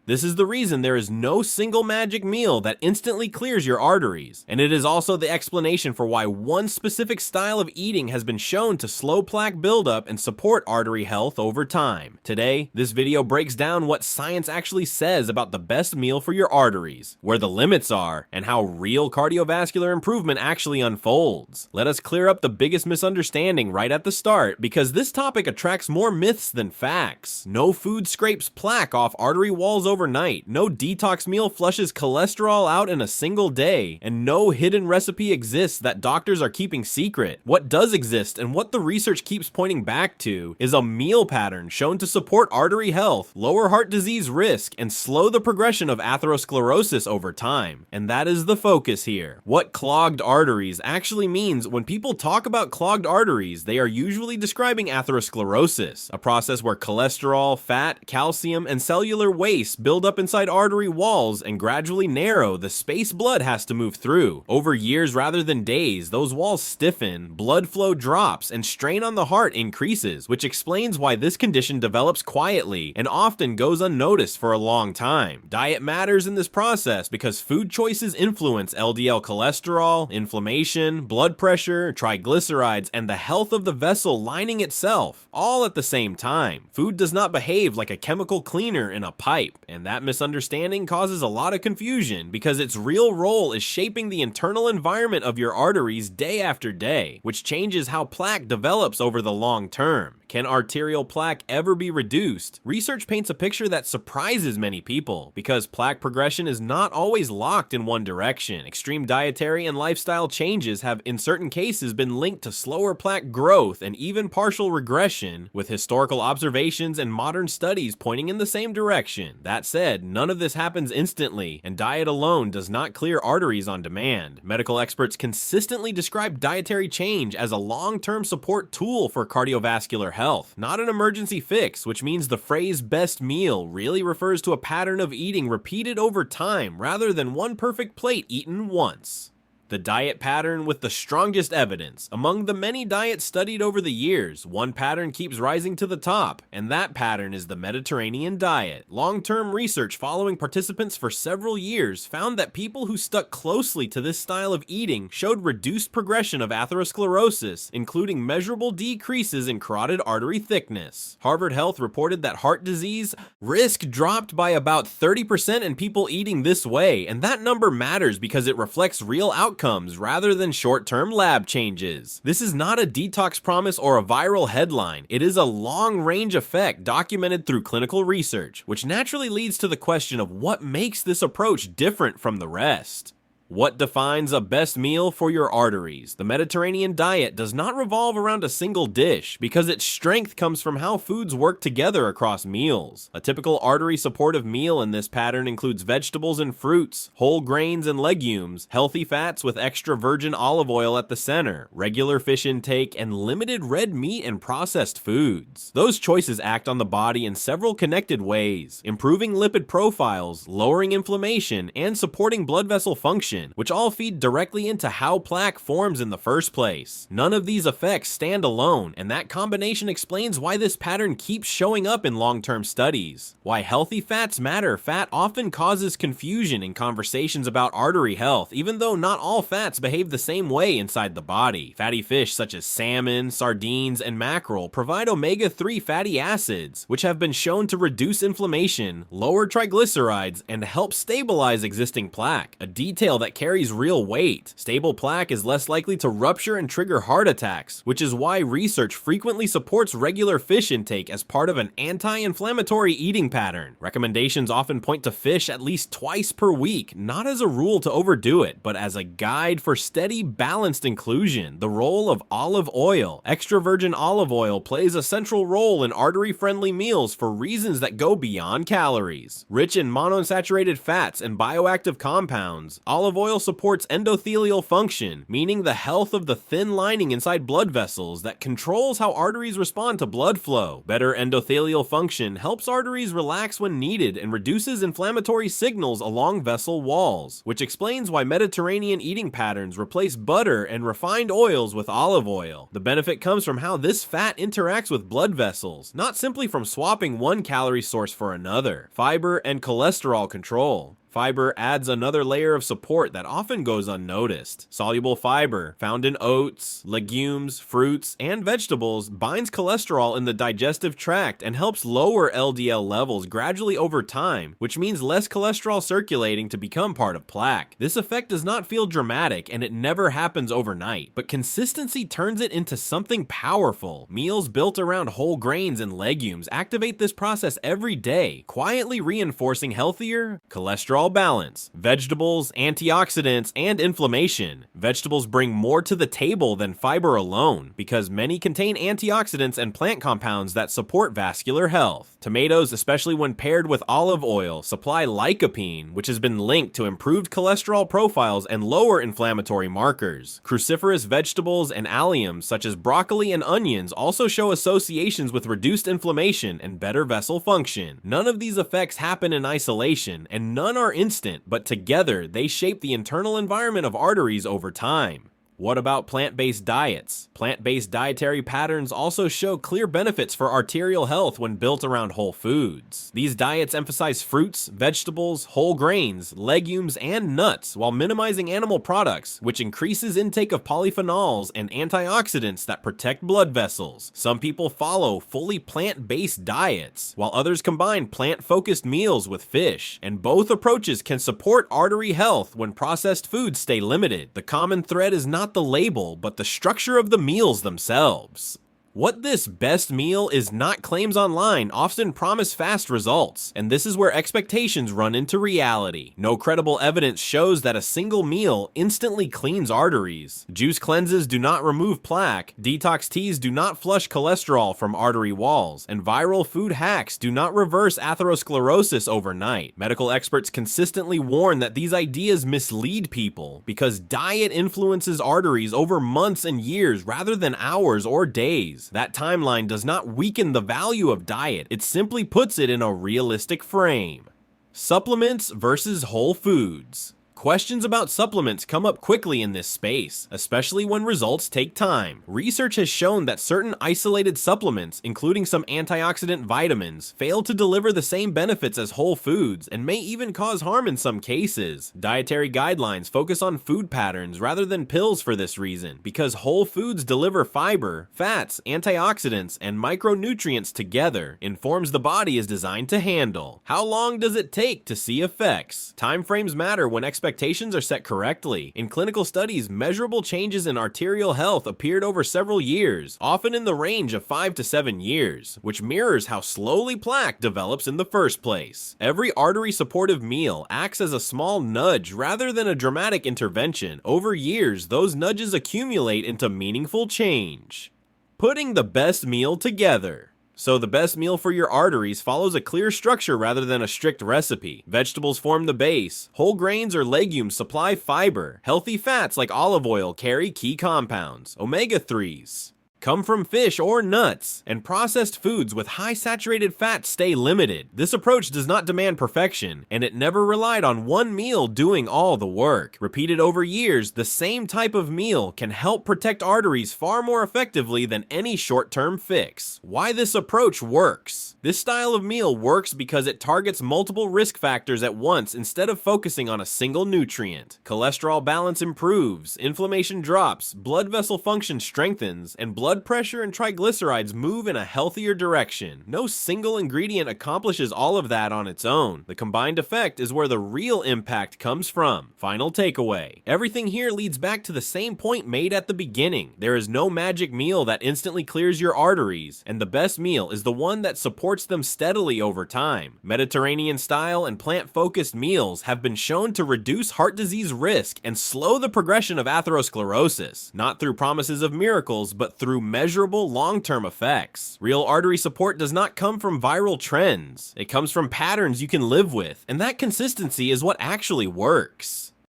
This is the reason there is no single magic meal that instantly clears your arteries, and it is also the explanation for why one specific style of eating has been shown to slow plaque buildup and support artery health over time. Today, this video breaks down what science actually says about the best meal for your arteries, where the limits are, and how real cardiovascular improvement actually unfolds. Let us clear up the biggest misunderstanding right at the start, because this topic attracts more myths than facts. No food scrapes plaque off artery walls overnight, no detox meal flushes cholesterol out in a single day, and no hidden recipe exists that doctors are keeping secret. What does exist, and what the research keeps pointing back to, is a meal pattern shown to support artery health, lower heart disease risk, and slow the progression of atherosclerosis over time. And that is the focus here. What clogged arteries actually means. When people talk about clogged arteries, they are usually describing atherosclerosis, a process where cholesterol, fat, calcium, and cellular waste build up inside artery walls and gradually narrow the space blood has to move through. Over years rather than days, those walls stiffen, blood flow drops, and strain on the heart increases, which explains why this condition develops quietly and often goes unnoticed for a long time. Diet matters in this process because food choices influence LDL cholesterol, inflammation, blood pressure, triglycerides, and the health of the vessel lining itself, all at the same time. Food does not behave like a chemical cleaner in a pipe, and that misunderstanding causes a lot of confusion because its real role is shaping the internal environment of your arteries day after day, which changes how plaque develops over the long term. Can arterial plaque ever be reduced? Research paints a picture that surprises many people because plaque progression is not always locked in one direction. Extreme dietary and lifestyle changes have in certain cases been linked to slower plaque growth and even partial regression, with historical observations and modern studies pointing in the same direction. That said, none of this happens instantly, and diet alone does not clear arteries on demand. Medical experts consistently describe dietary change as a long-term support tool for cardiovascular health, not an emergency fix, which means the phrase best meal really refers to a pattern of eating repeated over time rather than one perfect plate eaten once. The diet pattern with the strongest evidence. Among the many diets studied over the years, one pattern keeps rising to the top, and that pattern is the Mediterranean diet. Long-term research following participants for several years found that people who stuck closely to this style of eating showed reduced progression of atherosclerosis, including measurable decreases in carotid artery thickness. Harvard Health reported that heart disease risk dropped by about 30% in people eating this way, and that number matters because it reflects real outcomes rather than short-term lab changes. This is not a detox promise or a viral headline. It is a long-range effect documented through clinical research, which naturally leads to the question of what makes this approach different from the rest. What defines a best meal for your arteries? The Mediterranean diet does not revolve around a single dish because its strength comes from how foods work together across meals. A typical artery supportive meal in this pattern includes vegetables and fruits, whole grains and legumes, healthy fats with extra virgin olive oil at the center, regular fish intake, and limited red meat and processed foods. Those choices act on the body in several connected ways, improving lipid profiles, lowering inflammation, and supporting blood vessel function, which all feed directly into how plaque forms in the first place. None of these effects stand alone, and that combination explains why this pattern keeps showing up in long-term studies. Why healthy fats matter. Fat often causes confusion in conversations about artery health, even though not all fats behave the same way inside the body. Fatty fish such as salmon, sardines, and mackerel provide omega-3 fatty acids, which have been shown to reduce inflammation, lower triglycerides, and help stabilize existing plaque, a detail that carries real weight. Stable plaque is less likely to rupture and trigger heart attacks, which is why research frequently supports regular fish intake as part of an anti-inflammatory eating pattern. Recommendations often point to fish at least twice per week, not as a rule to overdo it, but as a guide for steady, balanced inclusion. The role of olive oil. Extra virgin olive oil plays a central role in artery-friendly meals for reasons that go beyond calories. Rich in monounsaturated fats and bioactive compounds, olive olive oil supports endothelial function, meaning the health of the thin lining inside blood vessels that controls how arteries respond to blood flow. Better endothelial function helps arteries relax when needed and reduces inflammatory signals along vessel walls, which explains why Mediterranean eating patterns replace butter and refined oils with olive oil. The benefit comes from how this fat interacts with blood vessels, not simply from swapping one calorie source for another. Fiber and cholesterol control. Fiber adds another layer of support that often goes unnoticed. Soluble fiber, found in oats, legumes, fruits, and vegetables, binds cholesterol in the digestive tract and helps lower LDL levels gradually over time, which means less cholesterol circulating to become part of plaque. This effect does not feel dramatic and it never happens overnight, but consistency turns it into something powerful. Meals built around whole grains and legumes activate this process every day, quietly reinforcing healthier cholesterol balance. Vegetables, antioxidants, and inflammation. Vegetables bring more to the table than fiber alone because many contain antioxidants and plant compounds that support vascular health. Tomatoes, especially when paired with olive oil, supply lycopene, which has been linked to improved cholesterol profiles and lower inflammatory markers. Cruciferous vegetables and alliums such as broccoli and onions also show associations with reduced inflammation and better vessel function. None of these effects happen in isolation, and none are instant, but together they shape the internal environment of arteries over time. What about plant-based diets? Plant-based dietary patterns also show clear benefits for arterial health when built around whole foods. These diets emphasize fruits, vegetables, whole grains, legumes, and nuts while minimizing animal products, which increases intake of polyphenols and antioxidants that protect blood vessels. Some people follow fully plant-based diets, while others combine plant-focused meals with fish, and both approaches can support artery health when processed foods stay limited. The common thread is not the label, but the structure of the meals themselves. What this best meal is not claims online often promise fast results, and this is where expectations run into reality. No credible evidence shows that a single meal instantly cleans arteries. Juice cleanses do not remove plaque, detox teas do not flush cholesterol from artery walls, and viral food hacks do not reverse atherosclerosis overnight. Medical experts consistently warn that these ideas mislead people because diet influences arteries over months and years rather than hours or days. That timeline does not weaken the value of diet, it simply puts it in a realistic frame. Supplements versus whole foods. Questions about supplements come up quickly in this space, especially when results take time. Research has shown that certain isolated supplements, including some antioxidant vitamins, fail to deliver the same benefits as whole foods and may even cause harm in some cases. Dietary guidelines focus on food patterns rather than pills for this reason, because whole foods deliver fiber, fats, antioxidants, and micronutrients together, informs the body is designed to handle. How long does it take to see effects? Timeframes matter when expectations are set correctly. In clinical studies, measurable changes in arterial health appeared over several years, often in the range of 5 to 7 years, which mirrors how slowly plaque develops in the first place. Every artery supportive meal acts as a small nudge rather than a dramatic intervention. Over years, those nudges accumulate into meaningful change. Putting the best meal together. So the best meal for your arteries follows a clear structure rather than a strict recipe. Vegetables form the base. Whole grains or legumes supply fiber. Healthy fats like olive oil carry key compounds. Omega-3s come from fish or nuts, and processed foods with high saturated fat stay limited. This approach does not demand perfection, and it never relied on one meal doing all the work. Repeated over years, the same type of meal can help protect arteries far more effectively than any short-term fix. Why this approach works? This style of meal works because it targets multiple risk factors at once instead of focusing on a single nutrient. Cholesterol balance improves, inflammation drops, blood vessel function strengthens, and blood pressure and triglycerides move in a healthier direction. No single ingredient accomplishes all of that on its own. The combined effect is where the real impact comes from. Final takeaway. Everything here leads back to the same point made at the beginning. There is no magic meal that instantly clears your arteries, and the best meal is the one that supports them steadily over time. Mediterranean style and plant-focused meals have been shown to reduce heart disease risk and slow the progression of atherosclerosis, not through promises of miracles, but through measurable long-term effects. Real artery support does not come from viral trends. It comes from patterns you can live with, and that consistency is what actually works.